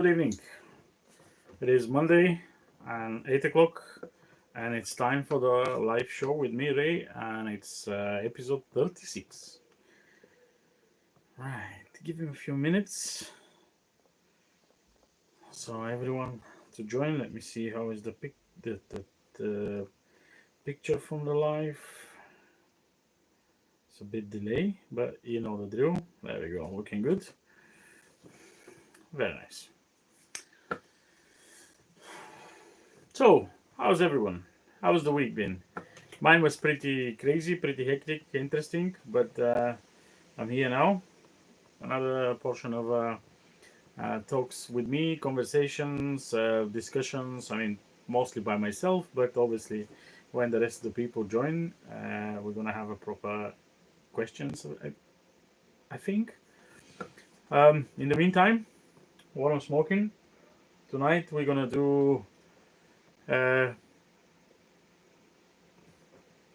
Good evening. It is Monday and 8 o'clock, and it's time for the live show with me, Ray, and it's episode 36. Right, give him a few minutes so everyone to join. Let me see how is the picture from the live. It's a bit delay, but you know the drill. There we go, looking good. Very nice. So, how's everyone? How's the week been? Mine was pretty crazy, pretty hectic, interesting, but I'm here now. Another portion of talks with me, conversations, discussions. I mean, mostly by myself, but obviously, when the rest of the people join, we're gonna have a proper questions. I think. In the meantime, what I'm smoking tonight, we're gonna do uh,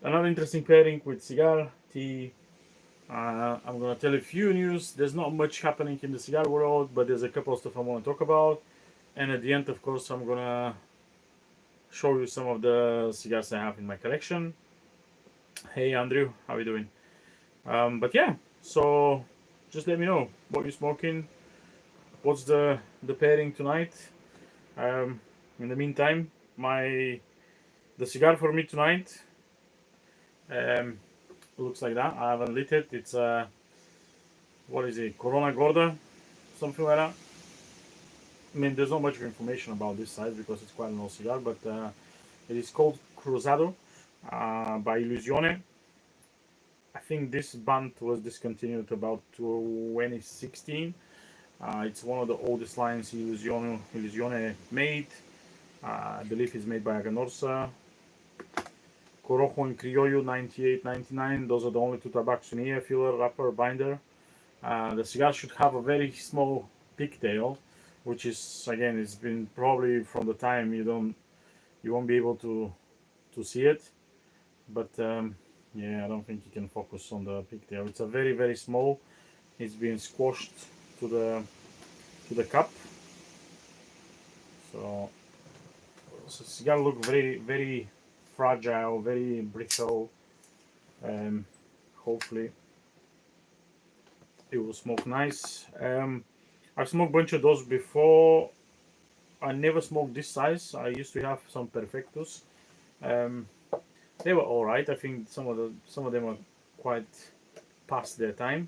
another interesting pairing with cigar, tea. I'm gonna tell a few news. There's not much happening in the cigar world, but there's a couple of stuff I want to talk about. And at the end, of course, I'm gonna show you some of the cigars I have in my collection. Hey, Andrew, how are you doing? But yeah, so just let me know what you're smoking. What's the pairing tonight? In the meantime, the cigar for me tonight um, looks like that. I haven't lit it. It's what is it? Corona Gorda, something like that. I mean, there's not much information about this size because it's quite an old cigar, but it is called Cruzado by Illusione. I think this band was discontinued about 2016. It's one of the oldest lines Illusione made. I believe it's made by Aganorsa. Corojo and Criollo 98, 99. Those are the only two tobacco in here, filler, wrapper, binder. The cigar should have a very small pigtail, which is again it's been probably from the time you won't be able to see it, but yeah, I don't think you can focus on the pigtail. It's a very small. It's been squashed to the cup, so cigar look very fragile, very brittle. Um, Hopefully it will smoke nice. I've smoked a bunch of those before. I never smoked this size. I used to have some Perfectos. Um, they were all right. I think some of them are quite past their time,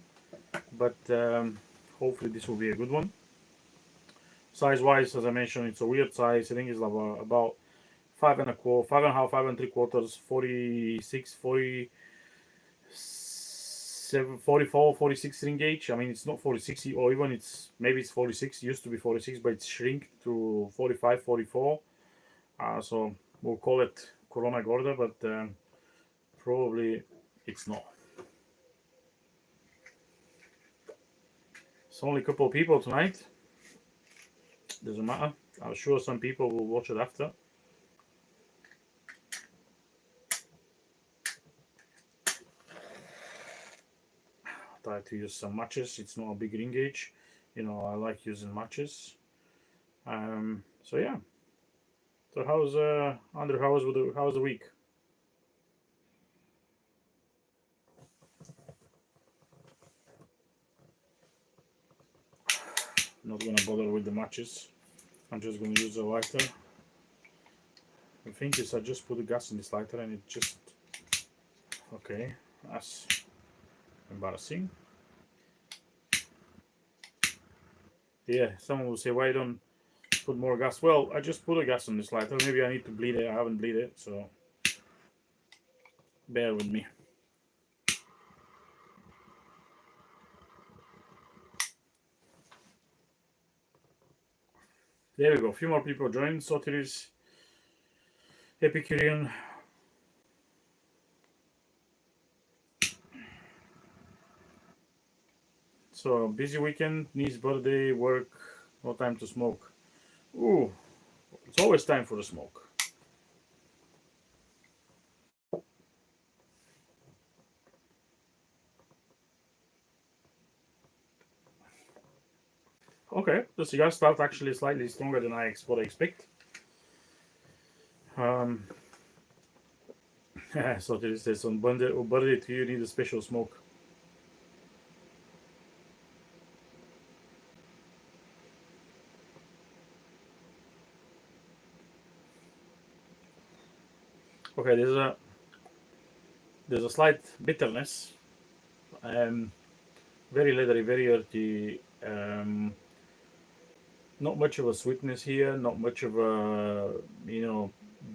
but hopefully this will be a good one. Size wise, as I mentioned, it's a weird size. I think it's about 5 1/4, 5 1/2, 5 3/4, 46, 47, 44, 46 ring gauge. I mean, it's not 46, or even maybe it's 46. It used to be 46, but it's shrink to 45, 44. So we'll call it Corona Gorda, but probably it's not. It's only a couple of people tonight. Doesn't matter. I'm sure some people will watch it after. Try to use some matches. It's not a big ring gauge. You know, I like using matches. So yeah. So how's Andrew? How's the week? Not gonna bother with the matches. I'm just gonna use a lighter. The thing is, I just put the gas in this lighter and it just okay. That's embarrassing. Yeah, someone will say, why don't put more gas? Well, I just put a gas on this lighter. Maybe I need to bleed it. I haven't bleed it, so bear with me. There we go. A few more people joined. Sotiris, Epicurean. So busy weekend, niece birthday, work, no time to smoke. Ooh, it's always time for the smoke. Okay, the cigar start actually slightly stronger than what I expect. So this is on Bundy to you need a special smoke. Okay, there's a slight bitterness. Very leathery, very earthy. Not much of a sweetness here. Not much of a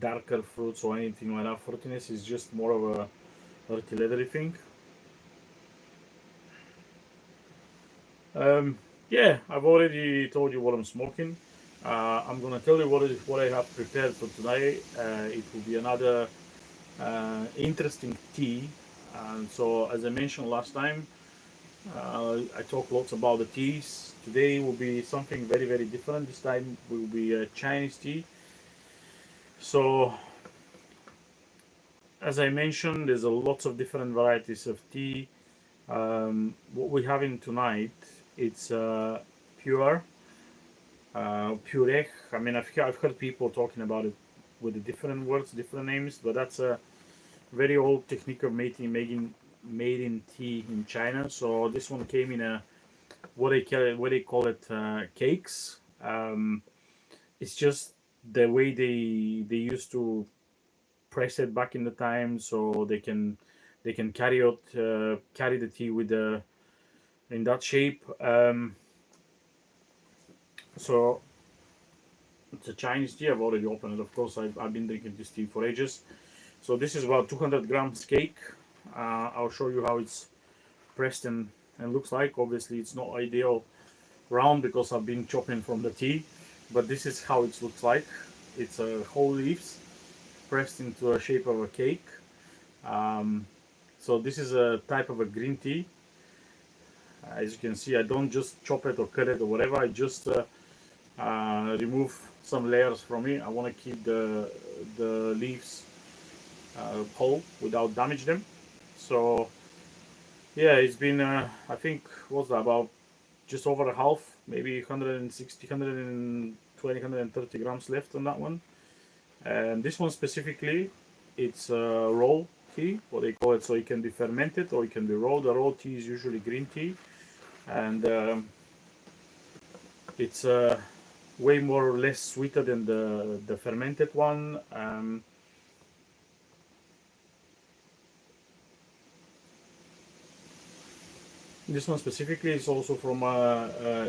darker fruits or anything like that. Fruitiness is just more of a earthy, leathery thing. Yeah, I've already told you what I'm smoking. I'm gonna tell you what I have prepared for today. It will be another interesting tea. And so, as I mentioned last time, I talked lots about the teas. Today will be something very, very different. This time will be a Chinese tea. So, as I mentioned, there's a lots of different varieties of tea. What we're having tonight, it's pure, puree. I mean, I've heard people talking about it with the different words, different names, but that's a very old technique of making made in tea in China. So this one came in a what they call it cakes. It's just the way they used to press it back in the time, so they can carry the tea with the in that shape. So it's a Chinese tea. I've already opened it. Of course, I've been drinking this tea for ages. So this is about 200 grams cake. I'll show you how it's pressed and looks like. Obviously, it's not ideal round because I've been chopping from the tea, but this is how it looks like. It's whole leaves pressed into a shape of a cake. Um, so this is a type of a green tea. As you can see, I don't just chop it or cut it or whatever. I just remove some layers from it. I want to keep the leaves whole without damage them. So yeah, it's been I think what's that, about just over a half, maybe 160, 120, 130 grams left on that one. And this one specifically, it's raw tea, what they call it. So it can be fermented or it can be raw. The raw tea is usually green tea, and it's way more or less sweeter than the fermented one. This one specifically is also from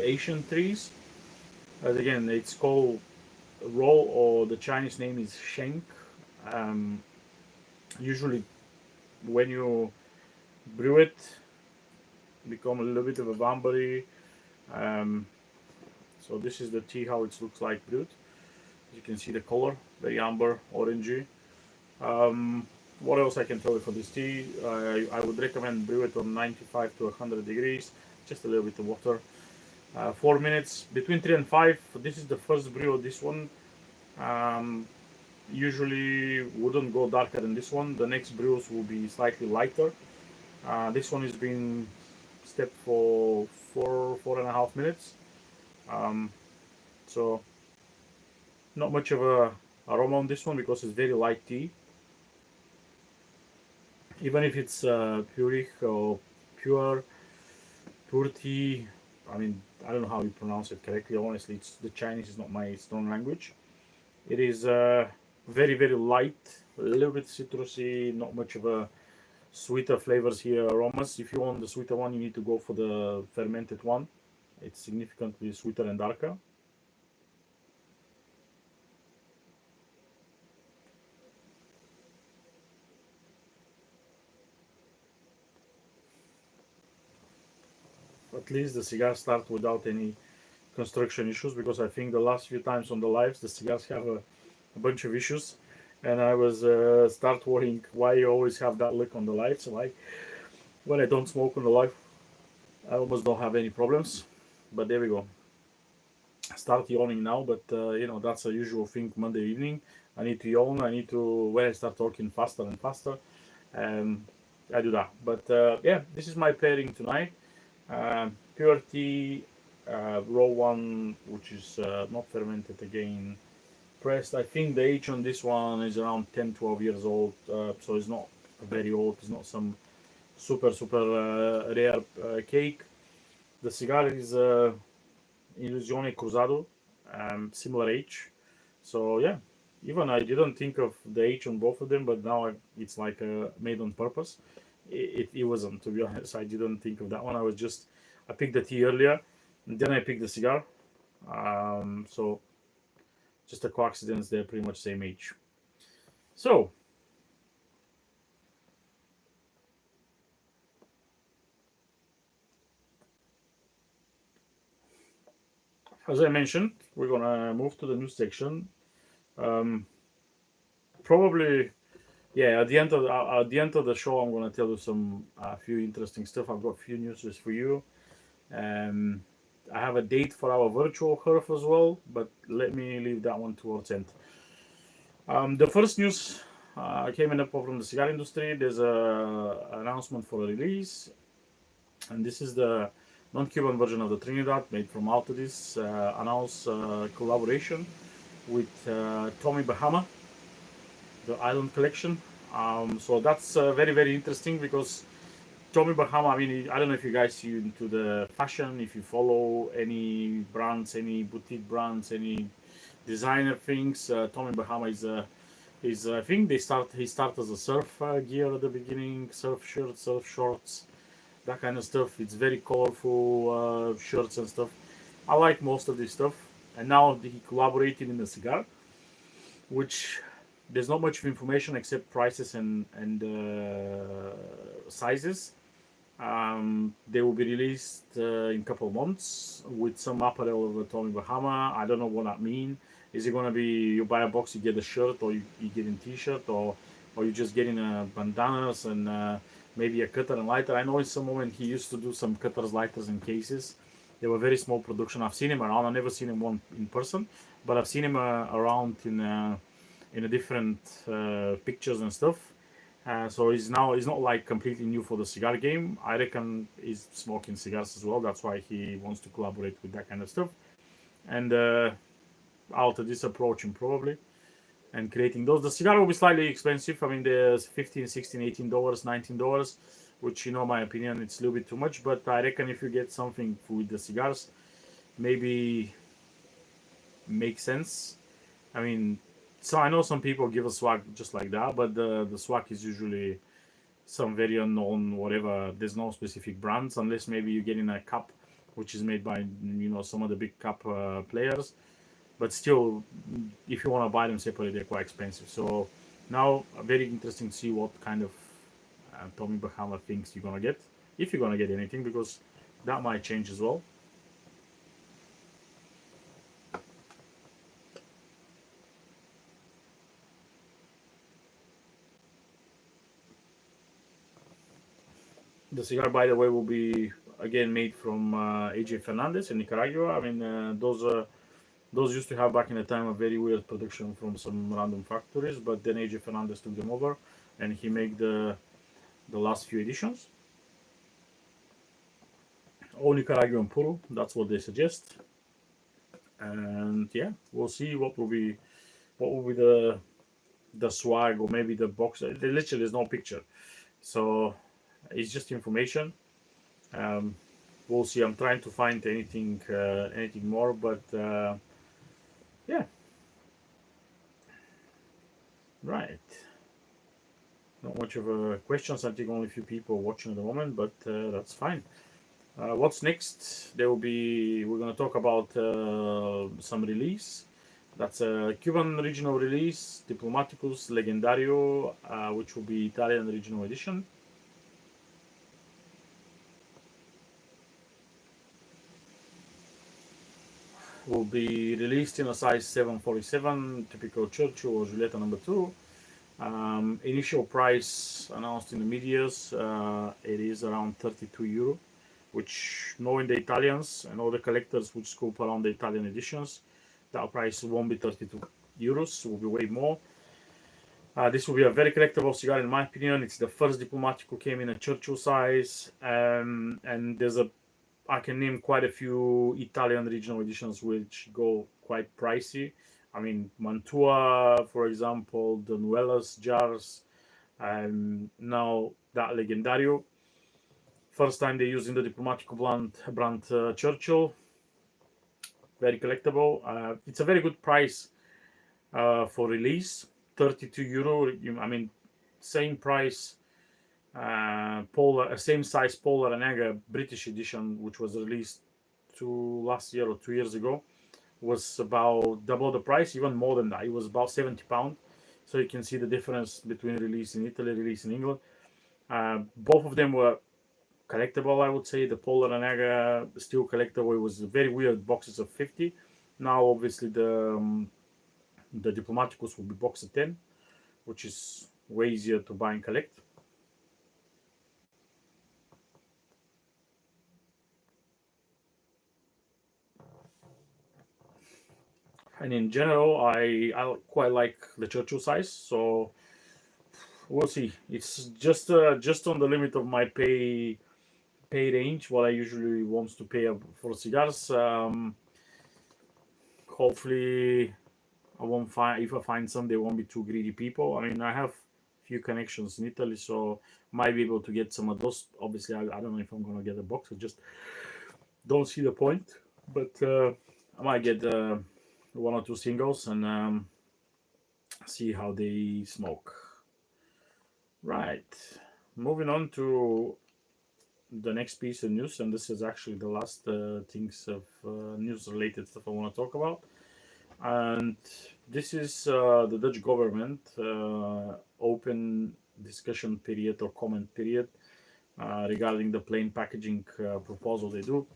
Asian trees. As again, it's called raw, or the Chinese name is Sheng. Um, Usually, when you brew it, become a little bit of a vanberry. Um, so this is the tea how it looks like brewed. As you can see the color, very amber, orangey. What else I can tell you for this tea? I would recommend brew it on 95 to 100 degrees, just a little bit of water. 4 minutes, between 3 and 5. This is the first brew of this one. Usually wouldn't go darker than this one. The next brews will be slightly lighter. This one has been stepped for 4.5 minutes. So not much of a aroma on this one because it's very light tea. Even if it's pure or pure tea, I mean, I don't know how you pronounce it correctly. Honestly, the Chinese is not my strong language. It is very, very light, a little bit citrusy, not much of a sweeter flavors here, aromas. If you want the sweeter one, you need to go for the fermented one. It's significantly sweeter and darker. At least the cigars start without any construction issues, because I think the last few times on the lives the cigars have a bunch of issues, and I was start worrying why you always have that look on the lives. Like when I don't smoke on the live, I almost don't have any problems. But there we go. Start yawning now, but that's a usual thing. Monday evening, I need to yawn. I need to when I start talking faster and faster. Um, I do that. But yeah, this is my pairing tonight. Pure tea raw one, which is not fermented again, pressed. I think the age on this one is around 10-12 years old, so it's not very old. It's not some super rare cake. The cigar is Illusione Cruzado, similar age. So yeah, even I didn't think of the age on both of them, but now it's like made on purpose. It wasn't, to be honest. I didn't think of that one. I picked the tea earlier, and then I picked the cigar. So just a coincidence. They're pretty much same age. So as I mentioned, we're gonna move to the news section. Um, Probably, yeah. At the end of the show, I'm gonna tell you some few interesting stuff. I've got a few news for you. Um, I have a date for our virtual HERF as well, but let me leave that one towards end. The first news came in up from the cigar industry. There's a announcement for a release, and this is the non-Cuban version of the Trinidad made from Altadis. Announced collaboration with Tommy Bahama, the Island Collection. So that's very interesting because Tommy Bahama, I mean, I don't know if you guys see into the fashion, if you follow any brands, any boutique brands, any designer things. Tommy Bahama is I think he started as a surf gear at the beginning, surf shirts, surf shorts, that kind of stuff. It's very colorful shirts and stuff. I like most of this stuff. And now he collaborated in the cigar, which there's not much information except prices and sizes. They will be released in a couple of months with some apparel of Tommy Bahama. I don't know what that means. Is it gonna be you buy a box, you get a shirt, or you get a T-shirt, or you just getting bandanas and maybe a cutter and lighter? I know in some moment he used to do some cutters, lighters, and cases. They were very small production. I've seen him around. I've never seen him one in person, but I've seen him around in a different pictures and stuff. So he's not like completely new for the cigar game. I reckon he's smoking cigars as well. That's why he wants to collaborate with that kind of stuff. And out of this approach him probably and creating those. The cigar will be slightly expensive. I mean, there's $15, $16, $18, $19, which, my opinion, it's a little bit too much. But I reckon if you get something with the cigars, maybe makes sense. I mean, so I know some people give a swag just like that, but the swag is usually some very unknown whatever. There's no specific brands unless maybe you get in a cup, which is made by some of the big cup players. But still, if you want to buy them separately, they're quite expensive. So now, very interesting to see what kind of Tommy Bahama things you're gonna get, if you're gonna get anything, because that might change as well. The cigar, by the way, will be again made from AJ Fernandez in Nicaragua. I mean, those used to have back in the time a very weird production from some random factories, but then AJ Fernandez took them over, and he made the last few editions. All Nicaraguan puro, that's what they suggest. And yeah, we'll see what will be the swag or maybe the box. Literally, there's no picture, so it's just information. Um, we'll see. I'm trying to find anything more, but yeah, right. Not much of a questions. I think only a few people watching at the moment, but that's fine. What's next? We're gonna talk about some release. That's a Cuban regional release, Diplomaticus Legendario, which will be Italian regional edition. Will be released in a size 747, typical Churchill or Giulietta number 2. Initial price announced in the medias, it is around €32, which knowing the Italians and all the collectors which scoop around the Italian editions, that price won't be €32, will be way more. This will be a very collectible cigar in my opinion. It's the first Diplomatico came in a Churchill size, and there's a I can name quite a few Italian regional editions which go quite pricey. I mean, Mantua, for example, the Nuelas jars, and now that Legendario. First time they using the Diplomatico brand Churchill, very collectible. It's a very good price for release, €32. I mean, same price Polar, same size Polar and Aga British edition, which was released last year or 2 years ago, was about double the price, even more than that. It was about £70. So you can see the difference between release in Italy, release in England. Both of them were collectible, I would say. The Polar and Aga still collectible. It was very weird boxes of 50. Now, obviously, the Diplomaticus will be box of 10, which is way easier to buy and collect. And in general, I quite like the Churchill size, so we'll see. It's just on the limit of my pay range, what I usually want to pay for cigars. Hopefully, I won't find if I find some, they won't be too greedy people. I mean, I have few connections in Italy, so might be able to get some of those. Obviously, I don't know if I'm gonna get a box. I just don't see the point, but I might get one or two singles and see how they smoke. Right, moving on to the next piece of news, and this is actually the last things of news related stuff I want to talk about. And this is the Dutch government open discussion period or comment period regarding the plain packaging proposal they do.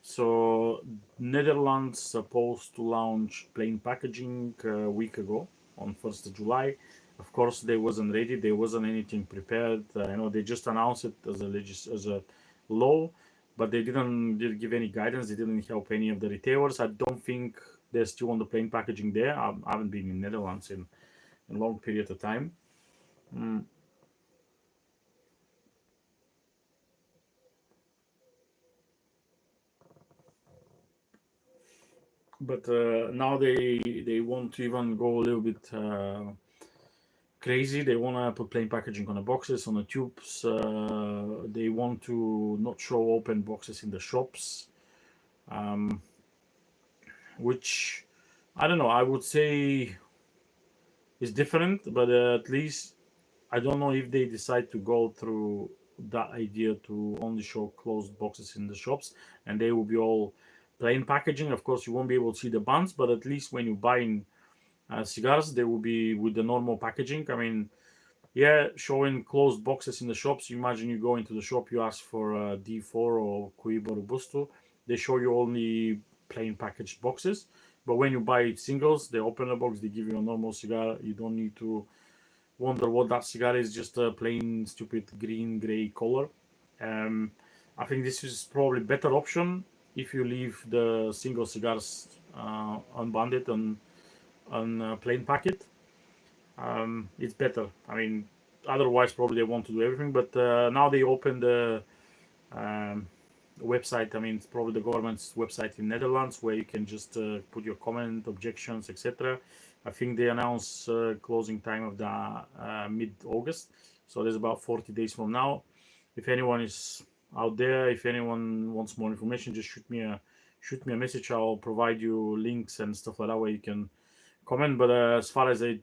So Netherlands supposed to launch plain packaging a week ago on 1st of July. Of course, they wasn't ready. There wasn't anything prepared. They just announced it as a law, but they didn't give any guidance. They didn't help any of the retailers. I don't think they're still on the plain packaging there. I haven't been in Netherlands in a long period of time. But now they want to even go a little bit crazy. They want to put plain packaging on the boxes, on the tubes. They want to not show open boxes in the shops, which I don't know. I would say is different, but at least I don't know if they decide to go through that idea to only show closed boxes in the shops, and they will be all plain packaging. Of course, you won't be able to see the buns, but at least when you buy in cigars, they will be with the normal packaging. I mean, yeah, showing closed boxes in the shops. You imagine you go into the shop, you ask for a D4 or Cuiba Robusto. They show you only plain packaged boxes. But when you buy singles, they open the box, they give you a normal cigar. You don't need to wonder what that cigar is, just a plain, stupid green, gray color. I think this is probably better option if you leave the single cigars unbanded on plain packet. It's better. I mean, otherwise probably they want to do everything, but now they open the website. I mean, it's probably the government's website in Netherlands where you can just put your comment, objections, etc. I think they announced closing time of the mid-August, so there's about 40 days from now. If anyone is out there, if anyone wants more information, just shoot me a message. I'll provide you links and stuff like that where you can comment. But as far as I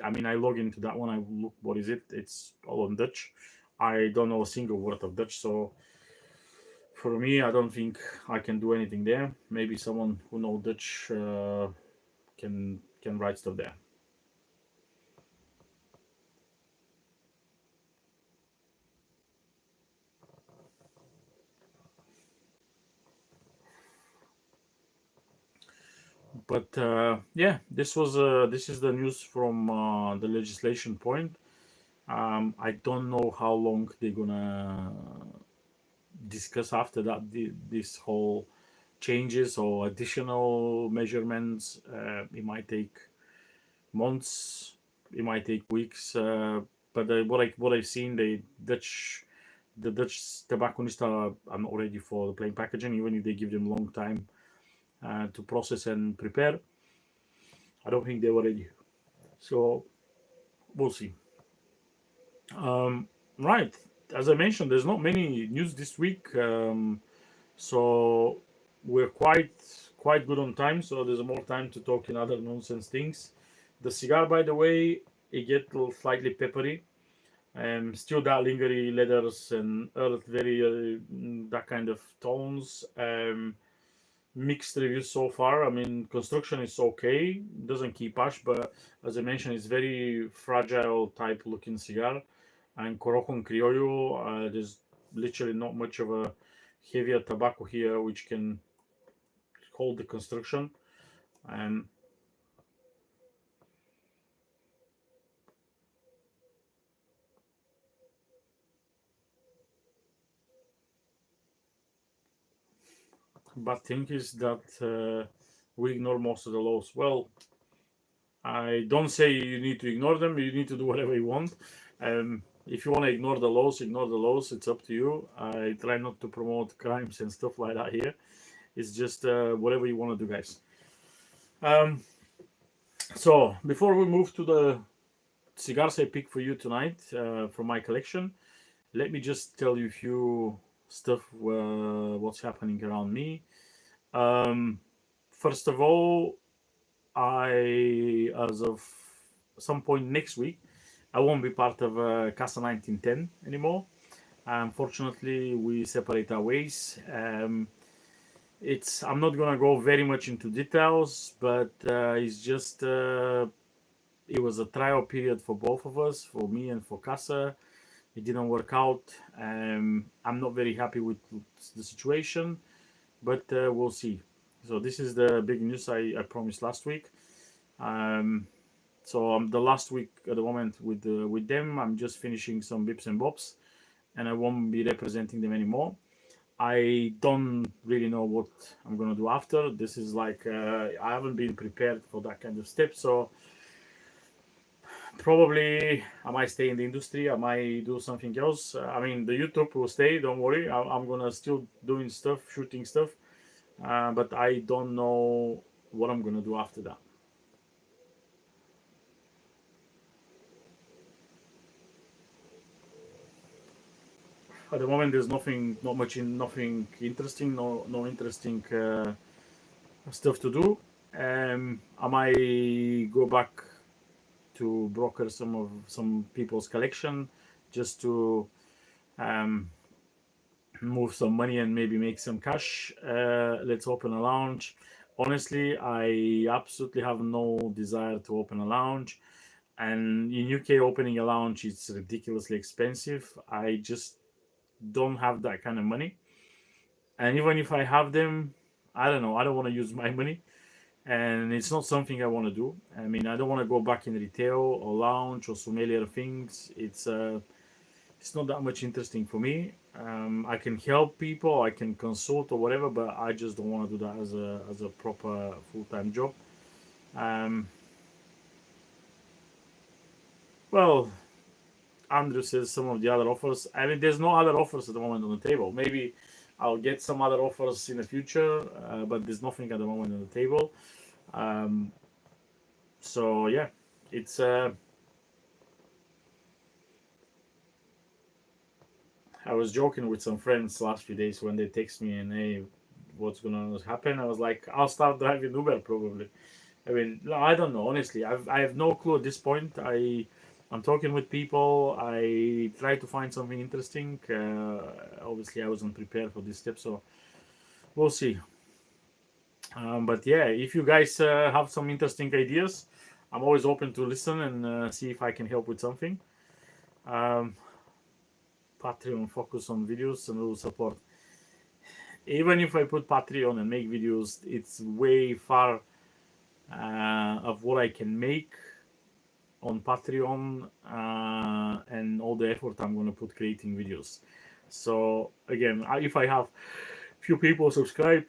log into that one. I look, what is it? It's all in Dutch. I don't know a single word of Dutch, so for me, I don't think I can do anything there. Maybe someone who knows Dutch can write stuff there. But yeah, this is the news from the legislation point. I don't know how long they're gonna discuss after that this whole changes or additional measurements. It might take months, it might take weeks. But what I've seen, the the Dutch tobacconists are not ready for the plain packaging, even if they give them long time to process and prepare. I don't think they were ready. So we'll see. Right. As I mentioned, there's not many news this week, so we're quite good on time. So there's more time to talk in other nonsense things. The cigar, by the way, it gets slightly peppery. Still that lingerie leathers and earth, very that kind of tones. Mixed reviews so far. I mean, construction is okay, doesn't keep ash, but as I mentioned, it's very fragile type looking cigar. And Corojo Criollo, there's literally not much of a heavier tobacco here which can hold the construction. Um, but thing is that we ignore most of the laws. Well, I don't say you need to ignore them. You need to do whatever you want. If you want to ignore the laws, ignore the laws. It's up to you. I try not to promote crimes and stuff like that here. It's just whatever you want to do, guys. Um, so before we move to the cigars I picked for you tonight from my collection, let me just tell you a few stuff what's happening around me. First of all, as of some point next week, I won't be part of Casa 1910 anymore. Unfortunately, we separate our ways. I'm not gonna go very much into details, but it's just it was a trial period for both of us, for me and for Casa. It didn't work out. I'm not very happy with the situation, but we'll see. So this is the big news I promised last week. So I'm the last week at the moment with them. I'm just finishing some bips and bobs, and I won't be representing them anymore. I don't really know what I'm gonna do after. This is like I haven't been prepared for that kind of step, so probably I might stay in the industry. I might do something else. I mean, the YouTube will stay. Don't worry. I'm gonna still doing stuff, shooting stuff, but I don't know what I'm gonna do after that. At the moment, there's nothing, not much, nothing interesting, no interesting stuff to do. I might go back to broker some people's collection just to um, move some money and maybe make some cash. Let's open a lounge. Honestly, I absolutely have no desire to open a lounge. And in UK, opening a lounge is ridiculously expensive. I just don't have that kind of money. And even if I have them, I don't know. I don't want to use my money, and it's not something I want to do. I mean, I don't want to go back in retail or lounge or familiar things. It's not that much interesting for me. I can help people, I can consult or whatever, but I just don't want to do that as a proper full time job. Um, well, Andrew says some of the other offers. I mean, there's no other offers at the moment on the table. Maybe I'll get some other offers in the future, but there's nothing at the moment on the table. Um, so yeah, it's. I was joking with some friends last few days when they text me and hey, what's gonna happen? I was like, I'll start driving Uber probably. I mean, no, I don't know. Honestly, I have no clue at this point. I'm talking with people. I try to find something interesting. Obviously, I wasn't prepared for this step, so we'll see. But yeah, if you guys have some interesting ideas, I'm always open to listen and see if I can help with something. Um, Patreon focus on videos and will support. Even if I put Patreon and make videos, it's way far of what I can make on Patreon and all the effort I'm going to put creating videos. So again, if I have few people subscribe,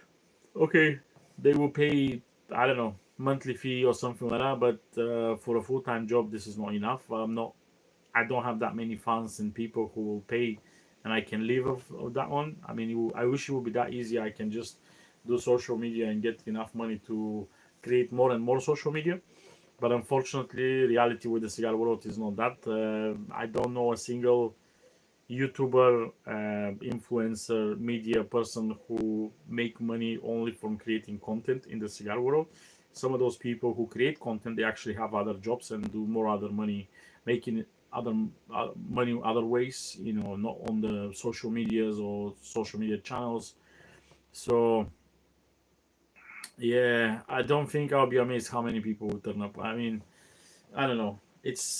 okay, they will pay, I don't know, monthly fee or something like that. But for a full time job, this is not enough. I don't have that many fans and people who will pay and I can live of that one. I mean, I wish it would be that easy. I can just do social media and get enough money to create more and more social media. But unfortunately, reality with the cigar world is not that. I don't know a single YouTuber, influencer, media person who make money only from creating content in the cigar world. Some of those people who create content, they actually have other jobs and do more other money, making other money other ways. You know, not on the social medias or social media channels. So yeah, I don't think I'll be amazed how many people will turn up. I mean, I don't know.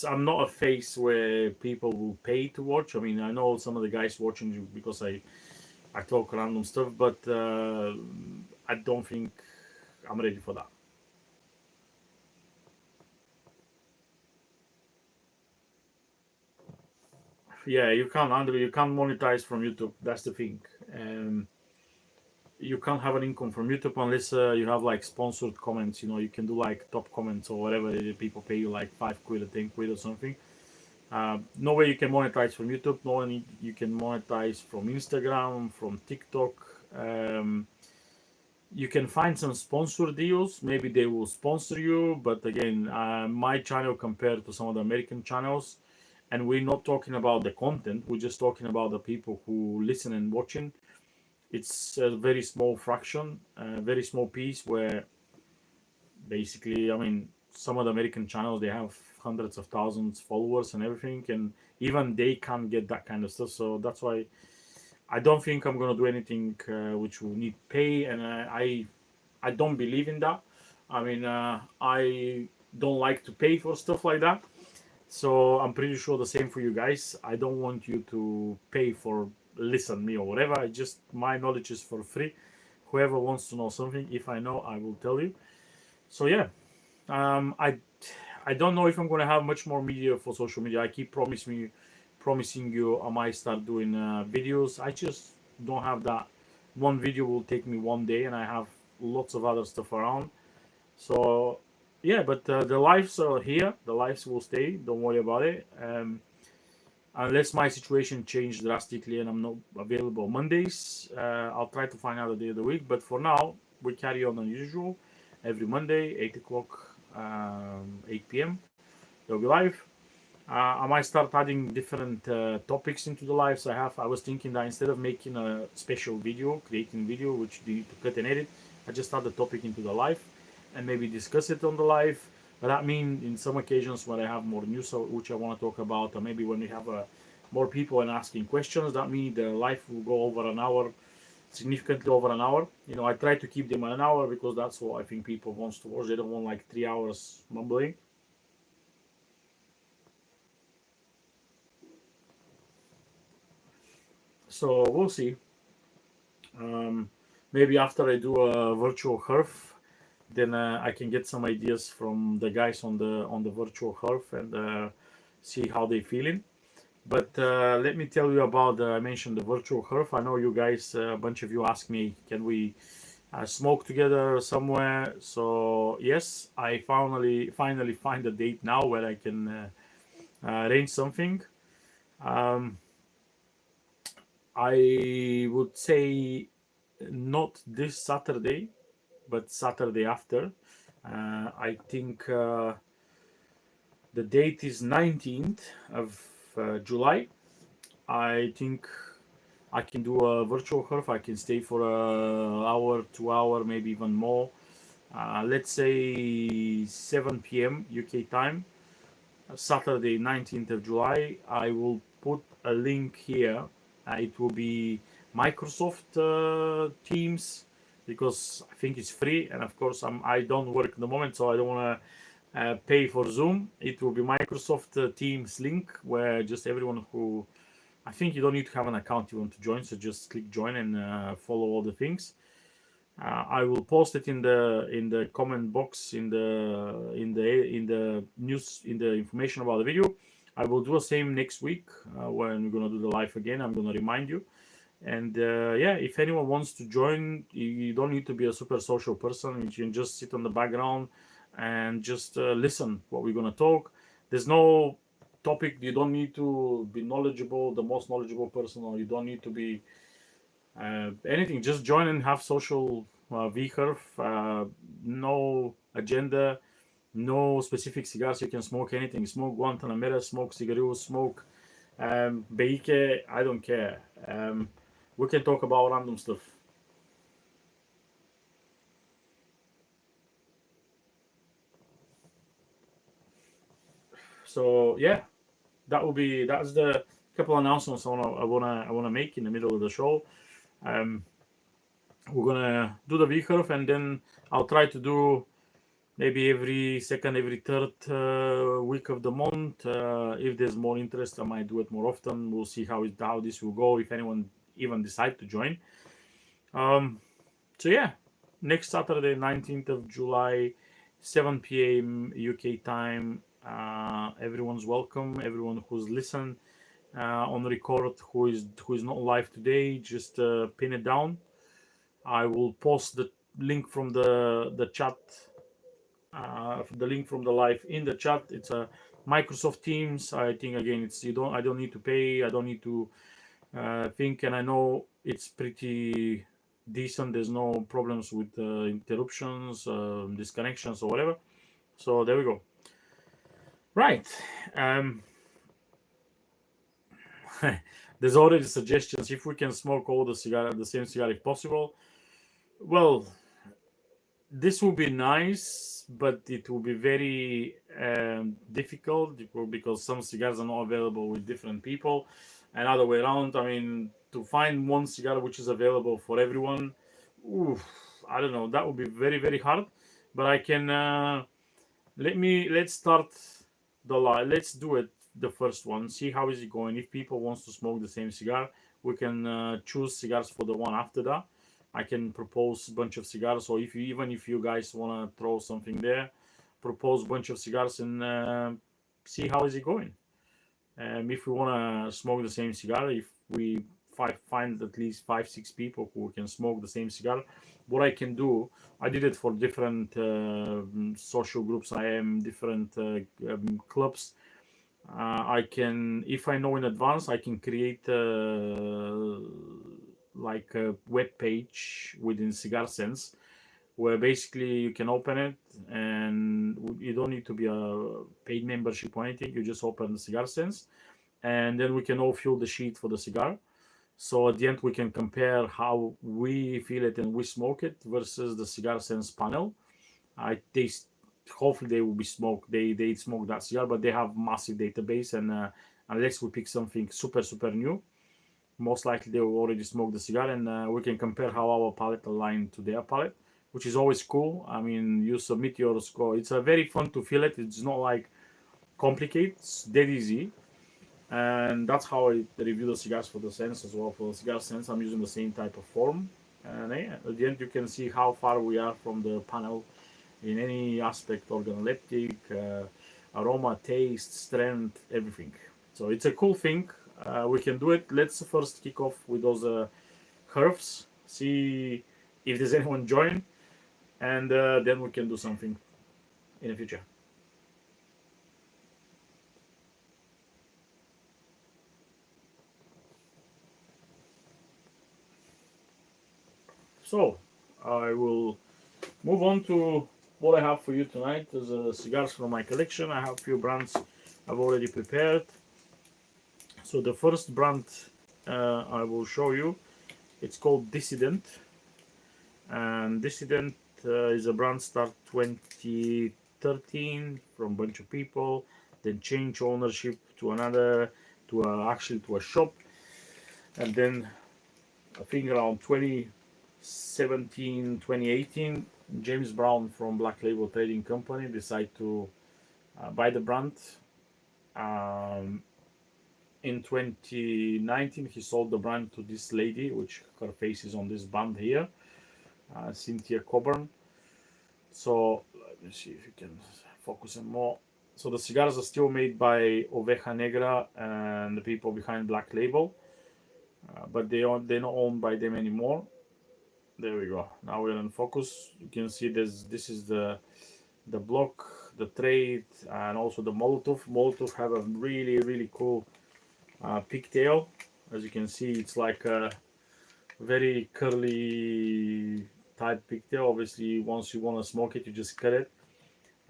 I'm not a face where people will pay to watch. I mean, I know some of the guys watching you because I talk random stuff, but I don't think I'm ready for that. Yeah, you can't, Andrew. You can't monetize from YouTube. That's the thing. Um, you can't have an income from YouTube unless you have like sponsored comments. You know, you can do like top comments or whatever. People pay you like 5 quid or 10 quid or something. No way you can monetize from YouTube. No one you can monetize from Instagram, from TikTok. Um, you can find some sponsor deals. Maybe they will sponsor you, but again, my channel compared to some of the American channels, and we're not talking about the content. We're just talking about the people who listen and watching. It's a very small fraction, a very small piece where basically, I mean, some of the American channels they have hundreds of thousands followers and everything, and even they can't get that kind of stuff. So that's why I don't think I'm gonna do anything which will need pay, and I don't believe in that. I mean, I don't like to pay for stuff like that. So I'm pretty sure the same for you guys. I don't want you to pay for listen me or whatever. I just my knowledge is for free. Whoever wants to know something, if I know, I will tell you. So yeah, I don't know if I'm gonna have much more media for social media. I keep promising you I might start doing videos. I just don't have that. One video will take me one day, and I have lots of other stuff around. So yeah, but the lives are here. The lives will stay. Don't worry about it. Unless my situation changes drastically and I'm not available Mondays, I'll try to find out a day of the week. But for now, we carry on as usual. Every Monday, 8 o'clock, 8 p.m. They'll be live. I might start adding different topics into the lives I have. I was thinking that instead of making a special video, creating video, which you need to cut and edit, I just add the topic into the live and maybe discuss it on the live. But that means in some occasions when I have more news which I want to talk about, or maybe when we have more people and asking questions, that means the live will go over an hour, significantly over an hour. You know, I try to keep them an hour because that's what I think people wants to watch. They don't want like 3 hours mumbling. So we'll see. Um, Maybe after I do a virtual HERF, then I can get some ideas from the guys on the virtual HERF and see how they feeling. But let me tell you about I mentioned the virtual HERF. I know you guys, a bunch of you asked me, can we smoke together somewhere? So yes, I finally find a date now where I can arrange something. Um, I would say not this Saturday, but Saturday after. I think the date is 19th of July. I think I can do a virtual HERF. I can stay for an hour, 2 hour, maybe even more. Let's say 7 p.m. UK time, Saturday, 19th of July. I will put a link here. It will be Microsoft Teams because I think it's free, and of course I don't work at the moment, so I don't want to pay for Zoom. It will be Microsoft Teams link where just everyone who I think you don't need to have an account you want to join, so just click join and follow all the things. I will post it in the comment box in the news in the information about the video. I will do the same next week when we're gonna do the live again. I'm gonna remind you. And yeah, if anyone wants to join, you don't need to be a super social person. You can just sit on the background and just listen what we're gonna talk. There's no topic. You don't need to be knowledgeable, the most knowledgeable person, or you don't need to be anything. Just join and have social VHERF. No agenda, no specific cigars. You can smoke anything. Smoke Guantanamera, smoke cigarillos, smoke Beike. I don't care. We can talk about random stuff. So yeah, that's the couple announcements I wanna make in the middle of the show. We're gonna do the VHERF, and then I'll try to do maybe every second, every third week of the month. If there's more interest, I might do it more often. We'll see how this will go, if anyone even decide to join. So yeah, next Saturday, 19th of July, 7 p.m. UK time. Everyone's welcome. Everyone who's listened on record, who is not live today, just pin it down. I will post the link from the chat, the link from the live in the chat. It's a Microsoft Teams. I think again, I don't need to pay. I don't need to think, and I know it's pretty decent. There's no problems with interruptions, disconnections, or whatever. So there we go. Right. There's already suggestions if we can smoke all the same cigar if possible. Well, this will be nice, but it will be very difficult because some cigars are not available with different people, and other way around. I mean, to find one cigar which is available for everyone, I don't know. That would be very, very hard. But I can let's start the live. Let's do it the first one. See how is it going. If people wants to smoke the same cigar, we can choose cigars for the one after that. I can propose a bunch of cigars, or even if you guys want to throw something there, propose a bunch of cigars and see how is it going. If we want to smoke the same cigar, if we find at least 5-6 people who can smoke the same cigar, what I can do, I did it for different social groups. I am different clubs. I can, if I know in advance, I can create like a web page within Cigar Sense, where basically you can open it and you don't need to be a paid membership or anything. You just open the Cigar Sense, and then we can all fill the sheet for the cigar. So at the end, we can compare how we feel it and we smoke it versus the Cigar Sense panel. Hopefully they will be smoked. They smoke that cigar, but they have massive database, and unless we pick something super new, most likely they will already smoke the cigar, and we can compare how our palette align to their palette, which is always cool. I mean, you submit your score. It's a very fun to feel it. It's not like complicated. It's dead easy. And that's how I review the cigars for the Sense as well. For the Cigar Sense, I'm using the same type of form. And at the end, you can see how far we are from the panel in any aspect, organoleptic, aroma, taste, strength, everything. So it's a cool thing. We can do it. Let's first kick off with those HERFs, see if there's anyone join, and then we can do something in the future. So I will move on to what I have for you tonight. There's cigars from my collection. I have a few brands I've already prepared. So the first brand I will show you, it's called Dissident, and Dissident is a brand start 2013 from a bunch of people, then change ownership to another, actually to a shop, and then I think around 2017, 2018, James Brown from Black Label Trading Company decided to buy the brand. In 2019, he sold the brand to this lady, which her face is on this band here, Cynthia Coburn. So let me see if you can focus on more. So the cigars are still made by Oveja Negra and the people behind Black Label, but they're not owned by them anymore. There we go. Now we're in focus. You can see this is the block the trade, and also the Molotov. Molotov have a really cool pigtail. As you can see, it's like a very curly type pigtail. Obviously, once you want to smoke it, you just cut it.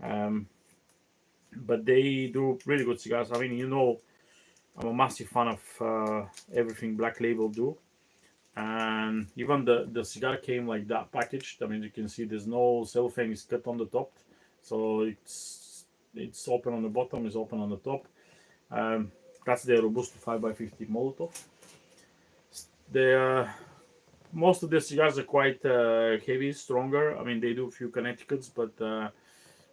But they do really good cigars. I mean, you know, I'm a massive fan of everything Black Label do, and even the cigar came like that packaged. I mean, you can see there's no cellophane is cut on the top, so it's open on the bottom, it's open on the top. That's the Robusto 5x50 Molotov. The most of the cigars are quite heavy, stronger. I mean, they do a few Connecticut's, but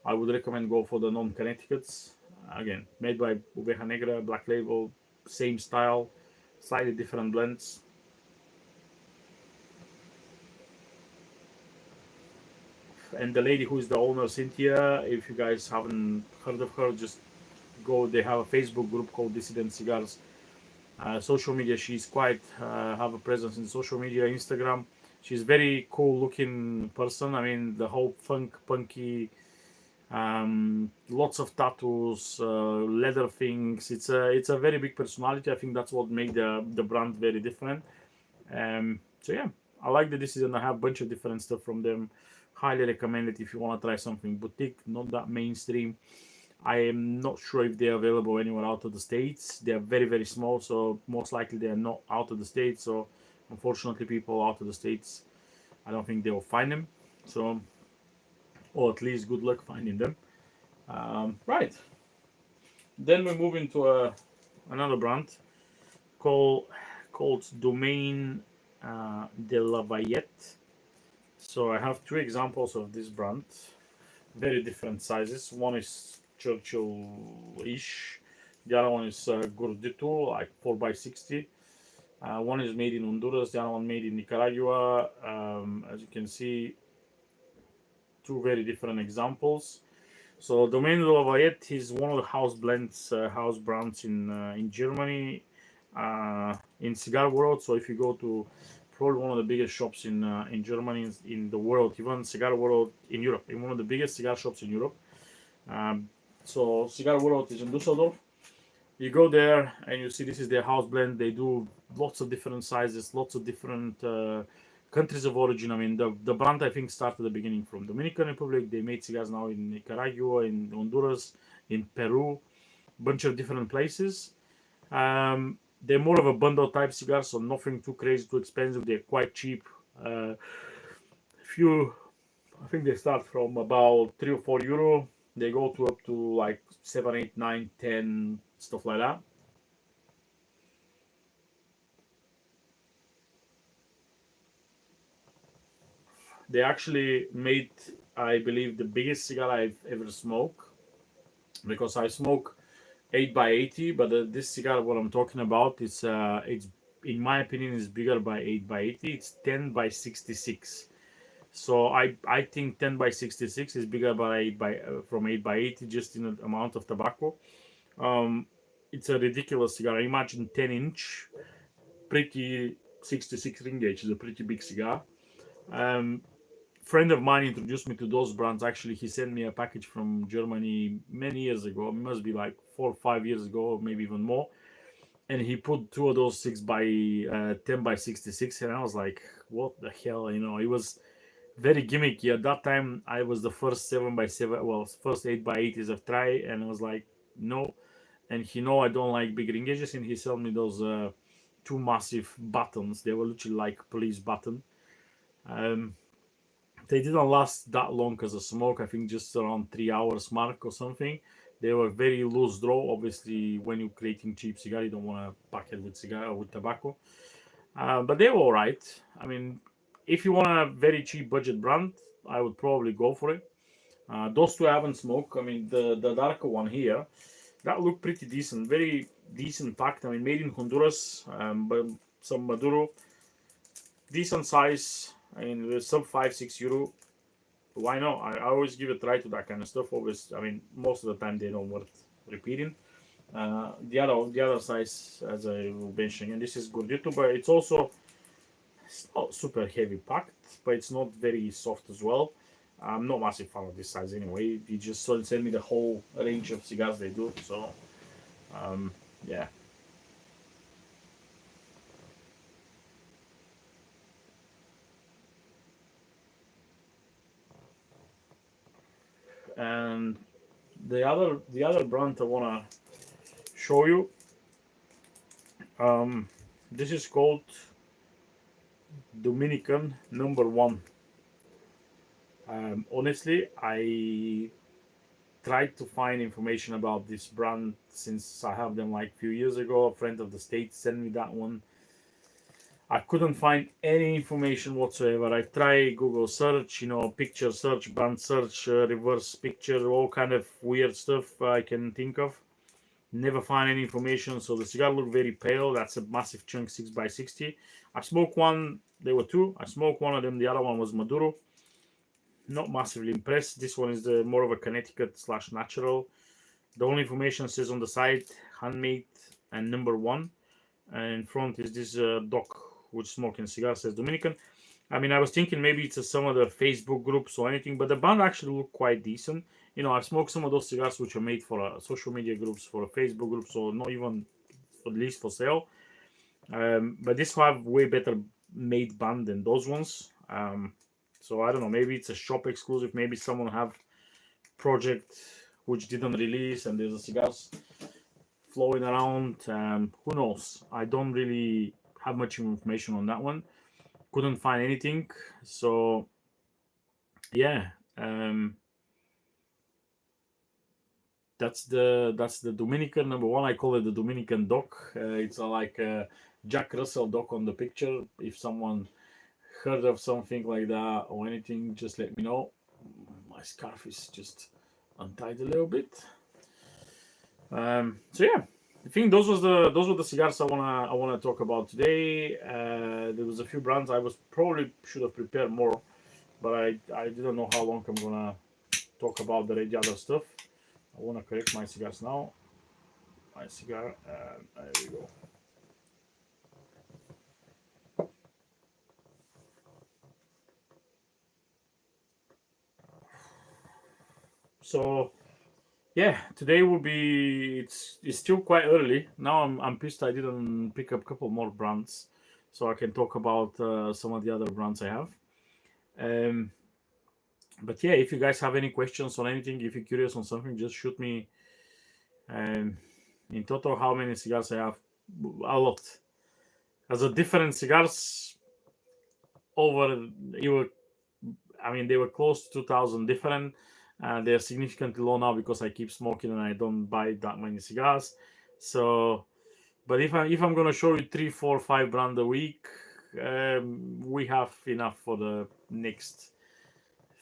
I would recommend go for the non-Connecticut's. Again, made by Oveja Negra, Black Label, same style, slightly different blends. And the lady who is the owner, Cynthia, if you guys haven't heard of her, just go. They have a Facebook group called Dissident Cigars. Social media, she's quite have a presence in social media, Instagram. She's very cool looking person. I mean, the whole funk, punky, lots of tattoos, leather things. It's a very big personality. I think that's what made the brand very different. So yeah, I like the Dissident. I have a bunch of different stuff from them. Highly recommend it if you want to try something boutique, not that mainstream. I am not sure if they're available anywhere out of the States. They are very small, so most likely they are not out of the States. So unfortunately, people out of the States, I don't think they will find them. So, or at least good luck finding them. Right. Then we move into another brand called Domaine de Lafayette. So I have two examples of this brand, very different sizes. One is Churchill-ish, the other one is Gordito, like 4x60. One is made in Honduras, the other one made in Nicaragua. As you can see, two very different examples. So Domaine de Lafayette is one of the house blends, house brands in Germany, in cigar world. So if you go to probably one of the biggest shops in Germany, in the world, even cigar world in Europe, in one of the biggest cigar shops in Europe. So cigar world is in Düsseldorf. You go there and you see this is their house blend. They do lots of different sizes, lots of different countries of origin. I mean, the brand I think started at the beginning from Dominican Republic. They made cigars now in Nicaragua, in Honduras, in Peru, bunch of different places. They're more of a bundle type cigar, so nothing too crazy, too expensive. They're quite cheap. I think they start from about 3 or 4 euro. They go to up to like 7, 8, 9, 10, stuff like that. They actually made, I believe, the biggest cigar I've ever smoked, because I smoke 8x80, but this cigar, what I'm talking about, it's in my opinion is bigger by 8x80. It's 10x66. So I think 10x66 is bigger by from 8x80, just in the amount of tobacco. It's a ridiculous cigar. I imagine 10-inch, pretty 66 ring gauge is a pretty big cigar. Friend of mine introduced me to those brands. Actually, he sent me a package from Germany many years ago. It must be like 4 or 5 years ago, maybe even more. And he put two of those 10x66, and I was like, what the hell? You know, it was very gimmicky. At that time, I was the first 7x7, well, first 8x8 I've tried, and I was like, no. And he know I don't like big ring gauges, and he sold me those two massive buttons. They were literally like police button. They didn't last that long as a smoke. I think just around 3 hours mark or something. They were very loose draw. Obviously, when you're creating cheap cigar, you don't want to pack it with cigar or with tobacco. But they were alright. I mean, if you want a very cheap budget brand, I would probably go for it. Those two I haven't smoked. I mean, the darker one here, that looked pretty decent. Very decent packed. I mean, made in Honduras, but some Maduro. Decent size. I mean, with sub 5-6 euro. Why not? I always give a try to that kind of stuff. Always, I mean, most of the time they don't worth repeating. The other size, as I will mention, and this is Gordito, but it's not super heavy packed, but it's not very soft as well. I'm not massive fan of this size anyway. You just send me the whole range of cigars they do. So yeah. And the other brand I wanna show you. This is called Dominican Number One. Honestly, I tried to find information about this brand since I have them like a few years ago. A friend of the state sent me that one. I couldn't find any information whatsoever. I tried Google search, picture search, brand search, reverse picture, all kind of weird stuff I can think of. Never find any information. So the cigar looked very pale. That's a massive chunk, 6x60. I smoked one. There were two. I smoked one of them. The other one was Maduro. Not massively impressed. This one is the more of a Connecticut / natural. The only information says on the side handmade and number one. And in front is this doc which smoking cigar says Dominican. I mean, I was thinking maybe it's some of the Facebook groups or anything, but the band actually looked quite decent. I've smoked some of those cigars which are made for social media groups, for Facebook groups, or not even at least for sale. But this have way better made band than those ones. So I don't know. Maybe it's a shop exclusive. Maybe someone have project which didn't release, and there's a cigars flowing around. Who knows? I don't really have much information on that one. Couldn't find anything. So yeah, that's the Dominican number one. I call it the Dominican doc. It's like a Jack Russell doc on the picture. If someone heard of something like that or anything, just let me know. My scarf is just untied a little bit. So yeah, I think those were the cigars I wanna talk about today. There was a few brands I was probably should have prepared more, but I didn't know how long I'm gonna talk about the other stuff. I wanna correct my cigars now. My cigar, there we go. So yeah, today will be it's still quite early. Now I'm pissed I didn't pick up a couple more brands, so I can talk about some of the other brands I have. Um, but yeah, if you guys have any questions on anything, if you're curious on something, just shoot me. Um, in total, how many cigars I have? A lot. As a different cigars over, you were, I mean, they were close to 2,000 different. They're significantly low now because I keep smoking and I don't buy that many cigars. So, but if I'm gonna show you 3, 4, 5 brand a week, we have enough for the next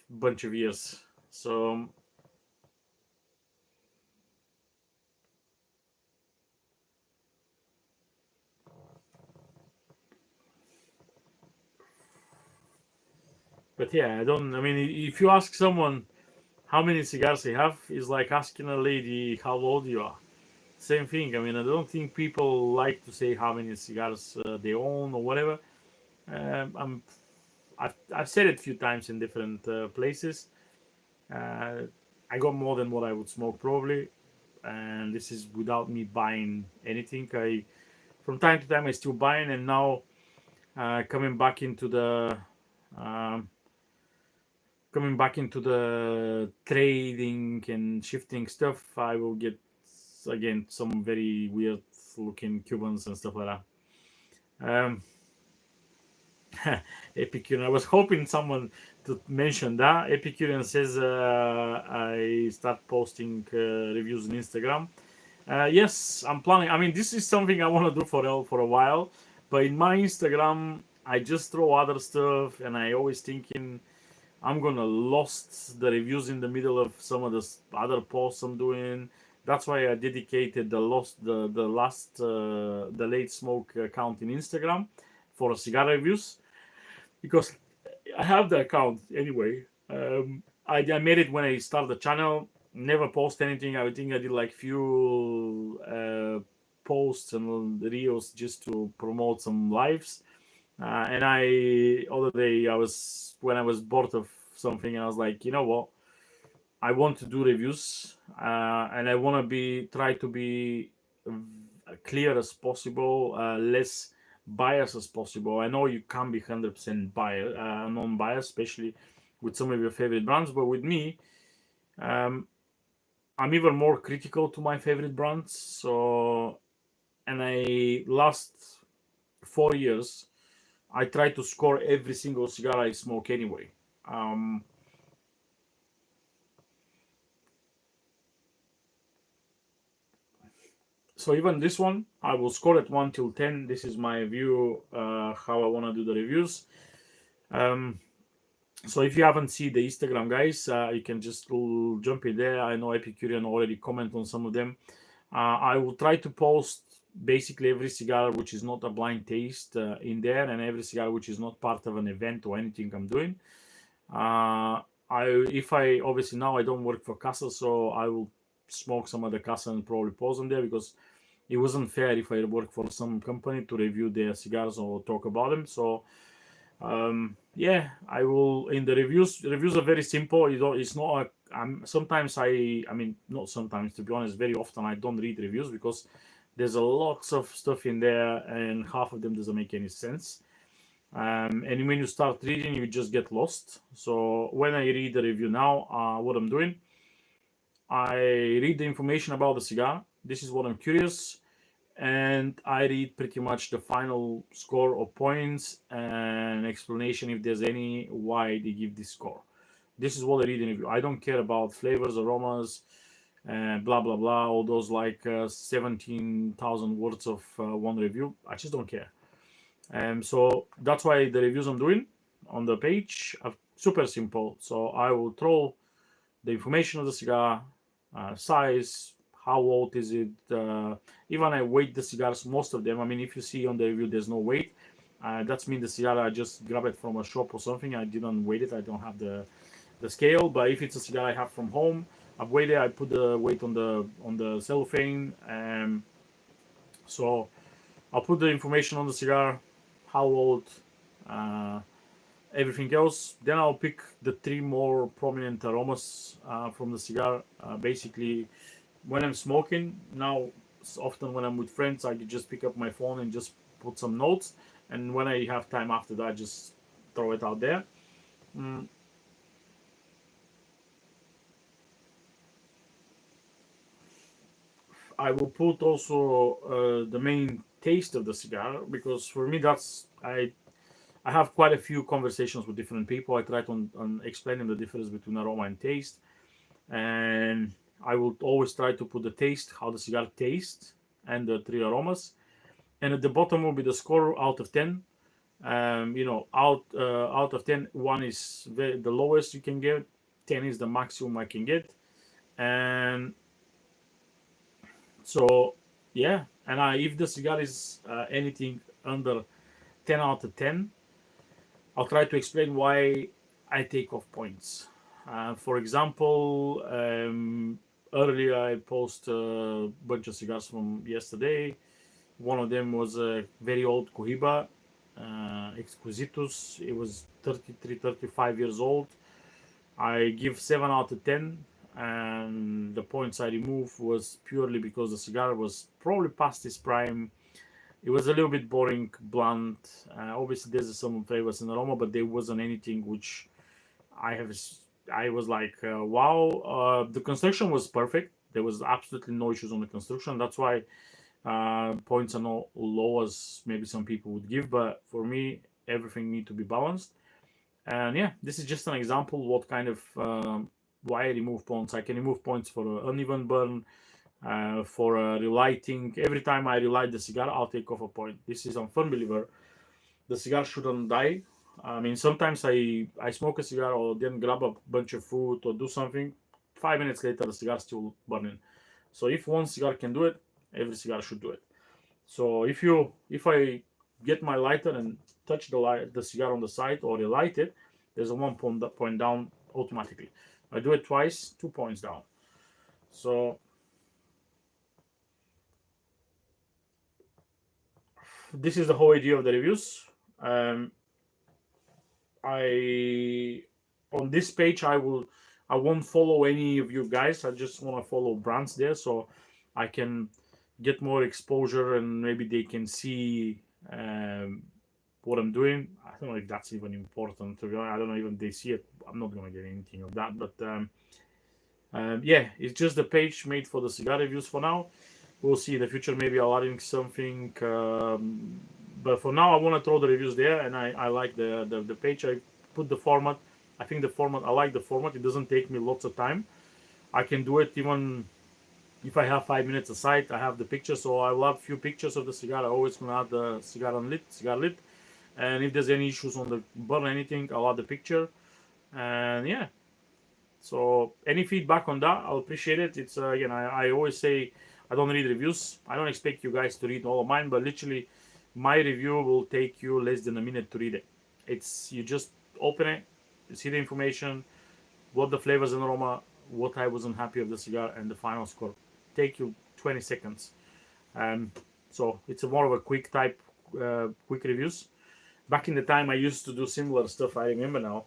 bunch of years. So but yeah, I don't. I mean, if you ask someone how many cigars they have, is like asking a lady how old you are. Same thing. I mean, I don't think people like to say how many cigars they own or whatever. I'm. I've said it a few times in different places. Uh, I got more than what I would smoke probably, and this is without me buying anything. I from time to time I still buying, and now coming back into the um, coming back into the trading and shifting stuff, I will get again some very weird looking Cubans and stuff like that. Epicurean. I was hoping someone to mention that. Epicurean says I start posting reviews on Instagram. Yes, I'm planning. I mean, this is something I want to do for a while. But in my Instagram, I just throw other stuff, and I always thinking I'm gonna lost the reviews in the middle of some of the other posts I'm doing. That's why I dedicated the late smoke account in Instagram for cigar reviews, because I have the account anyway. I made it when I started the channel. Never post anything. I think I did like few posts and reels just to promote some lives. And I other day I was when I was bored of something, and I was like, you know what, I want to do reviews, and I want to try to be clear as possible, less biased as possible. I know you can't be 100% biased, non-biased, especially with some of your favorite brands, but with me, um, I'm even more critical to my favorite brands. So, and I last 4 years, I try to score every single cigar I smoke anyway. Um, so even this one, I will score it 1 till 10. This is my view, how I want to do the reviews. Um, so if you haven't seen the Instagram, guys, you can just jump in there. I know Epicurean already comment on some of them. I will try to post basically every cigar which is not a blind taste in there, and every cigar which is not part of an event or anything I'm doing. If I obviously now I don't work for Casa, so I will smoke some of the Casa and probably pause them there, because it wasn't fair if I work for some company to review their cigars or talk about them. So yeah, I will in the reviews. Reviews are very simple. It's not a, sometimes I mean not sometimes, to be honest, very often I don't read reviews, because there's a lots of stuff in there and half of them doesn't make any sense. And when you start reading, you just get lost. So when I read the review now, what I'm doing, I read the information about the cigar. This is what I'm curious, and I read pretty much the final score or points and explanation, if there's any, why they give this score. This is what I read in review. I don't care about flavors, aromas, blah blah blah, all those like 17,000 words of one review. I just don't care. So that's why the reviews I'm doing on the page are super simple. So I will throw the information of the cigar, size, how old is it, even I weight the cigars, most of them. I mean, if you see on the review there's no weight, that's mean the cigar I just grab it from a shop or something. I didn't weight it. I don't have the scale. But if it's a cigar I have from home, I've weighed it. I put the weight on the cellophane. So I'll put the information on the cigar, how old, uh, everything else. Then I'll pick the three more prominent aromas from the cigar. Basically, when I'm smoking now, often when I'm with friends, I could just pick up my phone and just put some notes. And when I have time after that, just throw it out there. Mm. I will put also the main taste of the cigar, because for me that's I have quite a few conversations with different people. I try to explain them the difference between aroma and taste, and I will always try to put the taste, how the cigar tastes, and the three aromas. And at the bottom will be the score out of 10. Out of 10, 1 is the lowest you can get, 10 is the maximum I can get, and so yeah. And if the cigar is anything under 10 out of 10, I'll try to explain why I take off points. For example, earlier I posted a bunch of cigars from yesterday. One of them was a very old Cohiba, Exquisitus. It was 33, 35 years old. I give 7 out of 10, and the points I removed was purely because the cigar was probably past its prime. It was a little bit boring, blunt. Obviously, there's some flavors and aroma, but there wasn't anything which I have. I was like, wow. The construction was perfect. There was absolutely no issues on the construction. That's why points are not low as maybe some people would give. But for me, everything need to be balanced. And yeah, this is just an example what kind of why I remove points. I can remove points for uneven burn, for relighting. Every time I relight the cigar, I'll take off a point. This is I'm firm believer. The cigar shouldn't die. I mean, sometimes I smoke a cigar or then grab a bunch of food or do something. 5 minutes later, the cigar still burning. So if one cigar can do it, every cigar should do it. So if I get my lighter and touch the cigar on the side or relight it, there's a point down automatically. I do it twice, 2 points down. So this is the whole idea of the reviews. I on this page I won't follow any of you guys. I just want to follow brands there so I can get more exposure and maybe they can see what I'm doing. I don't know if that's even important, to be honest. I don't know even if they see it. I'm not gonna get anything of that, but yeah, it's just the page made for the cigar reviews for now. We'll see in the future. Maybe I'll add in something, but for now I want to throw the reviews there, and I like the page. I put the format. I think the format. I like the format. It doesn't take me lots of time. I can do it even if I have 5 minutes aside. I have the picture, so I will have few pictures of the cigar. I always gonna add the cigar lit, and if there's any issues on the burn or anything, I'll add the picture. And yeah, so any feedback on that, I'll appreciate it. It's again, I always say I don't read reviews. I don't expect you guys to read all of mine, but literally, my review will take you less than a minute to read it. It's you just open it, you see the information, what the flavors and aroma, what I wasn't happy of the cigar, and the final score. Take you 20 seconds. So it's a more of a quick reviews. Back in the time, I used to do similar stuff. I remember now.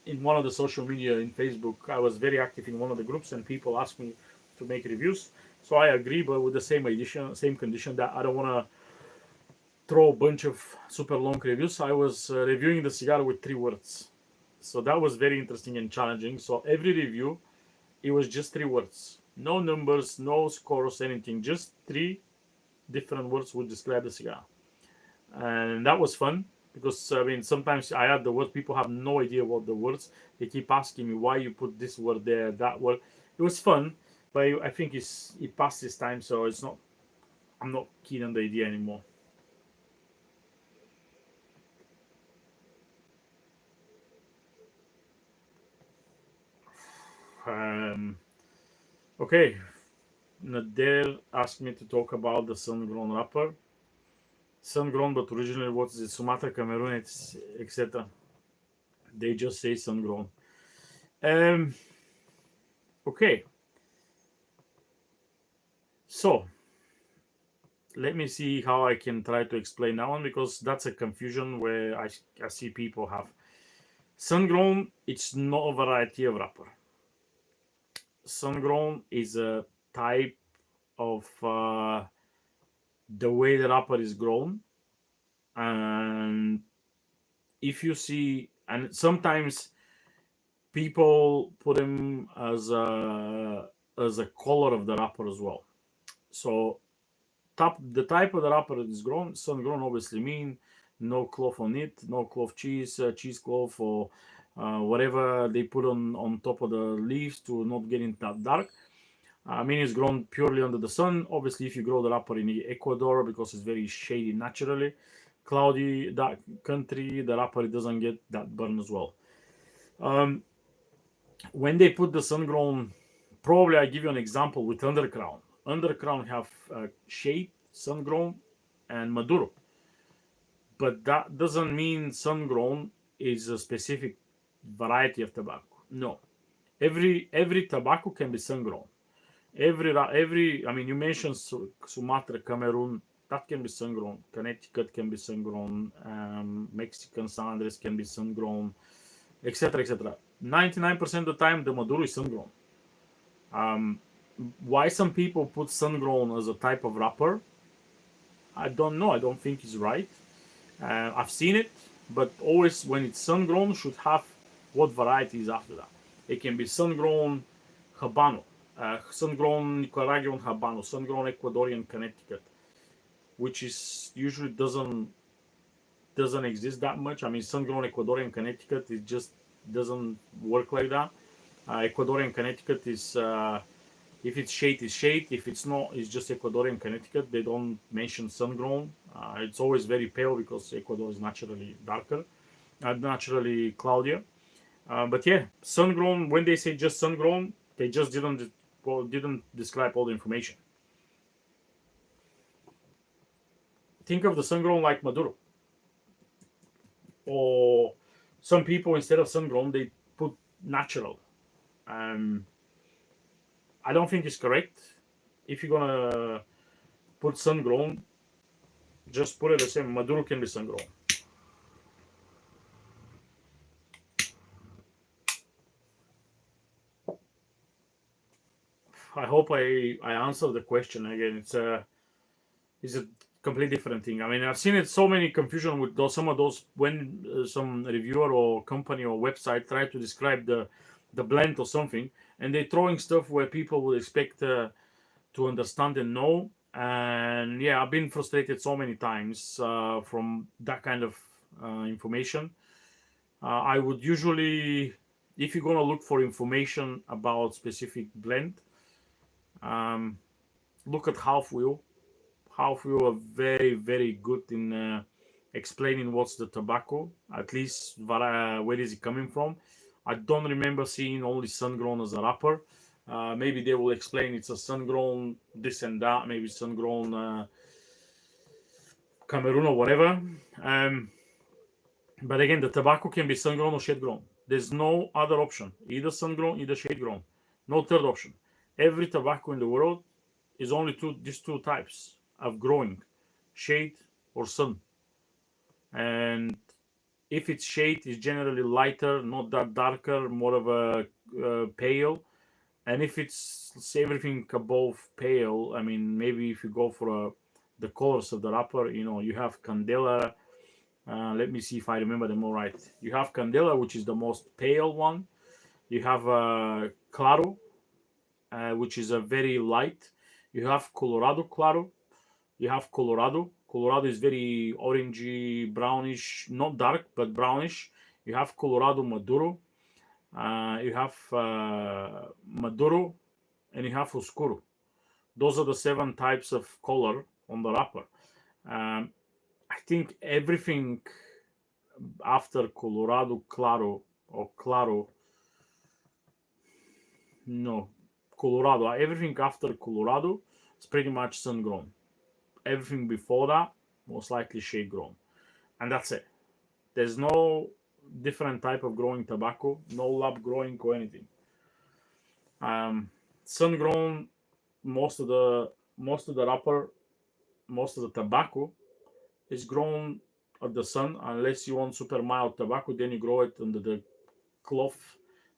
In one of the social media in Facebook, I was very active in one of the groups, and people asked me to make reviews. So I agree, but with the same condition that I don't want to throw a bunch of super long reviews. I was reviewing the cigar with 3 words. So that was very interesting and challenging. So every review, it was just 3 words. No numbers, no scores, anything. Just 3 different words would describe the cigar. And that was fun because, I mean, sometimes I add the words, people have no idea what the words. They keep asking me why you put this word there, that word. It was fun, but I think it passed its time, so it's not. I'm not keen on the idea anymore. Okay, Nader asked me to talk about the sun-grown wrapper. Sun-grown, but originally what is it? Sumatra, Cameroon, etc. They just say sun-grown. Okay. So, let me see how I can try to explain that one, because that's a confusion where I see people have. Sun-grown, it's not a variety of wrapper. Sun-grown is a type of the way the wrapper is grown. And if you see, and sometimes people put them as a color of the wrapper as well. So the type of the wrapper that is grown, sun-grown obviously mean no cloth on it, no cloth cheesecloth, or whatever they put on top of the leaves to not get it that dark. I mean, it's grown purely under the sun. Obviously, if you grow the wrapper in Ecuador, because it's very shady naturally, cloudy that country, the wrapper doesn't get that burn as well. When they put the sun-grown, probably I give you an example with Undercrown. Undercrown have shade, sun-grown, and Maduro. But that doesn't mean sun-grown is a specific variety of tobacco. No, every tobacco can be sun-grown. I mean, you mentioned Sumatra, Cameroon, that can be sun-grown. Connecticut can be sun-grown. Mexican San Andres can be sun-grown, etc., etc. 99% of the time, the Maduro is sun-grown. Why some people put sun-grown as a type of wrapper, I don't know. I don't think it's right. I've seen it, but always when it's sun-grown, should have what variety is after that. It can be sun-grown Habano, sun-grown Nicaraguan Habano, sun-grown Ecuadorian Connecticut, which is usually doesn't exist that much. I mean, sun-grown Ecuadorian Connecticut, it just doesn't work like that. Ecuadorian Connecticut is, if it's shade, it's shade. If it's not, it's just Ecuadorian Connecticut. They don't mention sun-grown. It's always very pale because Ecuador is naturally darker, naturally cloudier. But yeah, sun-grown, when they say just sun-grown, they just didn't describe all the information. Think of the sun-grown like Maduro. Or some people, instead of sun-grown, they put natural. I don't think it's correct. If you're gonna put sun-grown, just put it the same. Maduro can be sun-grown. I hope I answered the question. Again, it's a completely different thing. I mean, I've seen it so many confusion with some of those when some reviewer or company or website try to describe the blend or something, and they're throwing stuff where people would expect to understand and know. And yeah, I've been frustrated so many times from that kind of information. I would usually, if you're gonna look for information about specific blend, um, look at half wheel. Half wheel are very very good in explaining what's the tobacco, at least where is it coming from. I don't remember seeing only sun grown as a wrapper. Maybe they will explain it's a sun grown this and that, maybe sun grown Cameroon or whatever. But again, the tobacco can be sun grown or shade grown. There's no other option, either sun grown, either shade grown. No third option. Every tobacco in the world is only these two types of growing, shade or sun. And if it's shade, it's generally lighter, not that darker, more of a pale. And if it's everything above pale, I mean, maybe if you go for the colors of the wrapper, you have Candela. Let me see if I remember them all right. You have Candela, which is the most pale one. You have Claro, which is a very light. You have Colorado Claro. You have Colorado. Colorado is very orangey, brownish, not dark, but brownish. You have Colorado Maduro. You have Maduro, and you have Oscuro. Those are the 7 types of color on the wrapper. I think everything after Colorado Claro or Claro, no, Colorado, everything after Colorado is pretty much sun grown. Everything before that, most likely shade grown. And that's it. There's no different type of growing tobacco, no lab growing or anything. Sun grown, most of the wrapper, most of the tobacco is grown at the sun, unless you want super mild tobacco, then you grow it under the cloth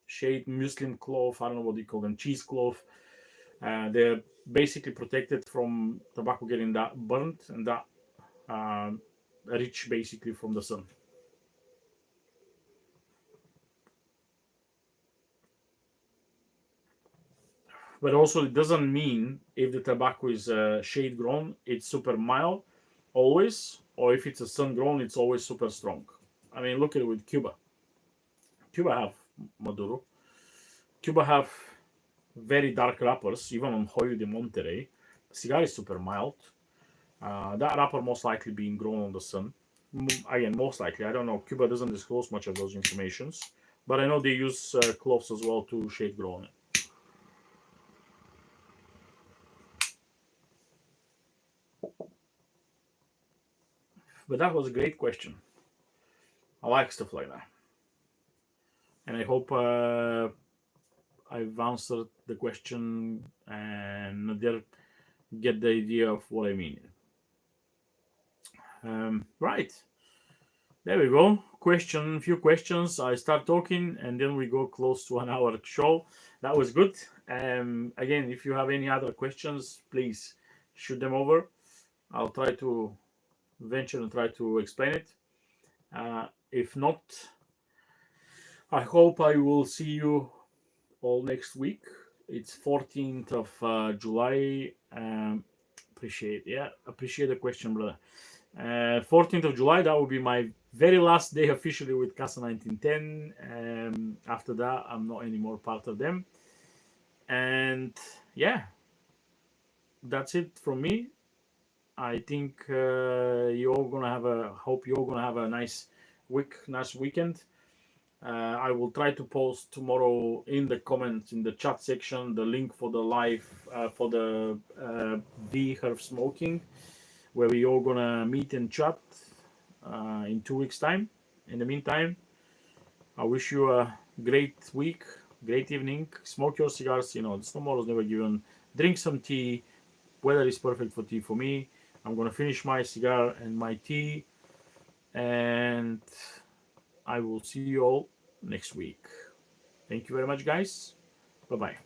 shade, muslin cloth, I don't know what you call them, cheesecloth. They're basically protected from tobacco getting that burnt and that rich basically from the sun. But also it doesn't mean if the tobacco is shade grown, it's super mild always, or if it's a sun grown, it's always super strong. I mean, look at it with Cuba. Cuba have Maduro. Cuba have very dark wrappers, even on Hoyo de Monterrey. Cigar is super mild. That wrapper most likely being grown on the sun. Again, most likely. I don't know. Cuba doesn't disclose much of those informations, but I know they use cloves as well to shade grow on it. But that was a great question. I like stuff like that. And I hope I've answered the question and Nadir get the idea of what I mean. Right. There we go. Few questions. I start talking and then we go close to an hour show. That was good. Again, if you have any other questions, please shoot them over. I'll try to venture and try to explain it. If not, I hope I will see you all next week. It's 14th of July. Appreciate the question, brother. 14th of July, that will be my very last day officially with Casa 1910. After that, I'm not anymore part of them. And yeah, that's it from me. I think you're all gonna hope you're gonna have a nice weekend. I will try to post tomorrow in the comments in the chat section the link for the live for the VHERF smoking, where we all gonna meet and chat in 2 weeks time. In the meantime, I wish you a great week, great evening. Smoke your cigars. Tomorrow's never given. Drink some tea. Weather is perfect for tea for me. I'm gonna finish my cigar and my tea, and I will see you all next week. Thank you very much, guys. Bye-bye.